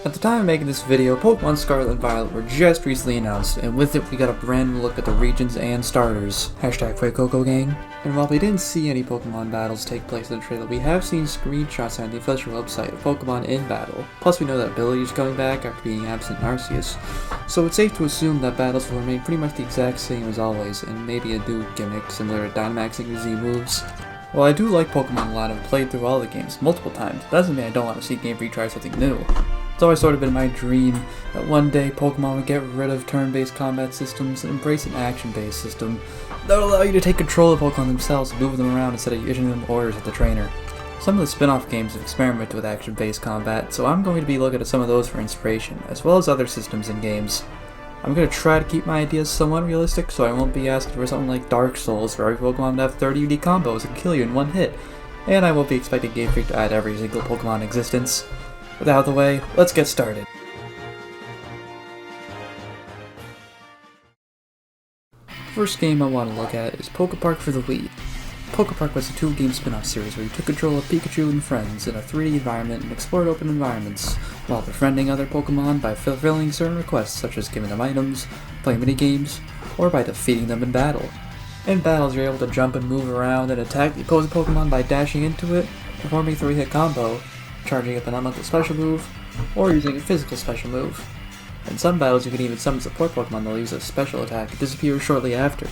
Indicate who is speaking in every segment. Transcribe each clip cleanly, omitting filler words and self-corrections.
Speaker 1: At the time of making this video, Pokemon Scarlet and Violet were just recently announced, and with it we got a brand new look at the regions and starters. Hashtag Coco gang. And while we didn't see any Pokemon battles take place in the trailer, we have seen screenshots on the official website of Pokemon in battle. Plus we know that Billy is coming back after being absent in Arceus. So it's safe to assume that battles will remain pretty much the exact same as always, and maybe a new gimmick similar to Dynamaxing the Z moves. While I do like Pokemon a lot and played through all the games multiple times, that doesn't mean I don't want to see Game Freak try something new. It's always sort of been my dream that one day Pokemon would get rid of turn-based combat systems and embrace an action-based system that would allow you to take control of Pokemon themselves and move them around instead of issuing them orders at the trainer. Some of the spin-off games have experimented with action-based combat, so I'm going to be looking at some of those for inspiration, as well as other systems and games. I'm going to try to keep my ideas somewhat realistic, so I won't be asking for something like Dark Souls, where every Pokemon would have 30 unique combos and kill you in one hit, and I won't be expecting Game Freak to add every single Pokemon in existence. With that out of the way, let's get started. The first game I want to look at is Polka Park for the Wii. Polka Park was a 2-game spin-off series where you took control of Pikachu and friends in a 3D environment and explored open environments, while befriending other Pokemon by fulfilling certain requests such as giving them items, playing mini-games, or by defeating them in battle. In battles, you're able to jump and move around and attack the opposing Pokemon by dashing into it, performing a 3-hit combo, charging up an elemental special move, or using a physical special move. In some battles you can even summon support Pokemon that will use a special attack and disappear shortly after.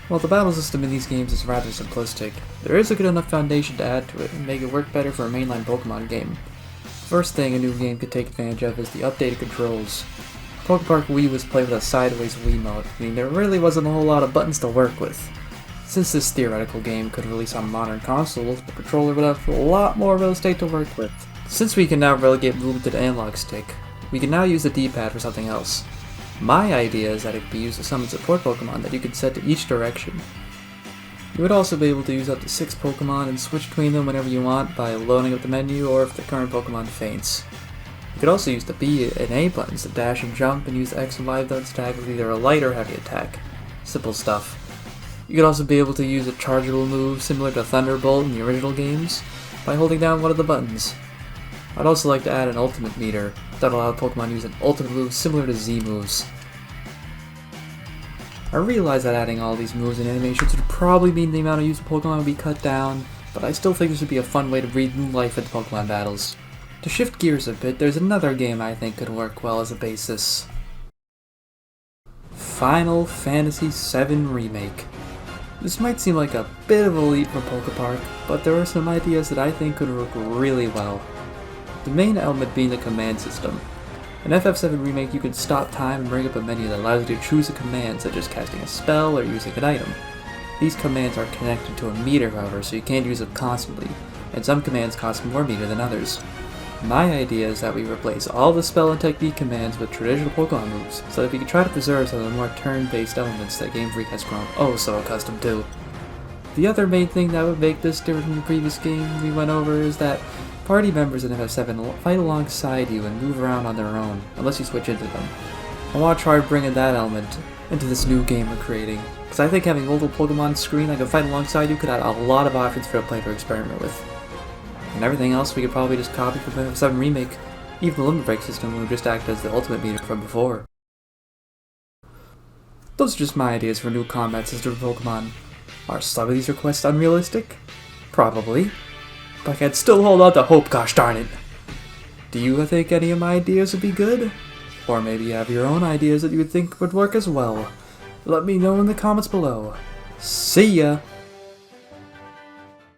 Speaker 1: While the battle system in these games is rather simplistic, there is a good enough foundation to add to it and make it work better for a mainline Pokemon game. The first thing a new game could take advantage of is the updated controls. Poké Park Wii was played with a sideways Wiimote, meaning there really wasn't a whole lot of buttons to work with. Since this theoretical game could release on modern consoles, the controller would have a lot more real estate to work with. Since we can now relegate movement to the analog stick, we can now use the D-pad for something else. My idea is that it could be used to summon support Pokemon that you can set to each direction. You would also be able to use up to 6 Pokemon and switch between them whenever you want by loading up the menu or if the current Pokemon faints. You could also use the B and A buttons to dash and jump and use the X and Y buttons to attack with either a light or heavy attack. Simple stuff. You could also be able to use a chargeable move similar to Thunderbolt in the original games by holding down one of the buttons. I'd also like to add an ultimate meter that will allow Pokemon to use an ultimate move similar to Z moves. I realize that adding all these moves and animations would probably mean the amount of use of Pokemon would be cut down, but I still think this would be a fun way to breathe new life into Pokemon battles. To shift gears a bit, there's another game I think could work well as a basis. Final Fantasy VII Remake. This might seem like a bit of a leap from Poké Park, but there are some ideas that I think could work really well. The main element being the command system. In FF7 Remake you can stop time and bring up a menu that allows you to choose a command such as casting a spell or using an item. These commands are connected to a meter however, so you can't use them constantly, and some commands cost more meter than others. My idea is that we replace all the spell and technique commands with traditional Pokemon moves, so that we can try to preserve some of the more turn-based elements that Game Freak has grown oh so accustomed to. The other main thing that would make this different from the previous game we went over is that party members in FF7 fight alongside you and move around on their own, unless you switch into them. I want to try bringing that element into this new game we're creating, because I think having multiple Pokemon on screen that can fight alongside you could add a lot of options for a player to experiment with. And everything else we could probably just copy from FF7 Remake. Even the limit break system would just act as the ultimate meter from before. Those are just my ideas for a new combat system for Pokemon. Are some of these requests unrealistic? Probably. But I can still hold out to hope, gosh darn it! Do you think any of my ideas would be good? Or maybe you have your own ideas that you would think would work as well? Let me know in the comments below. See ya!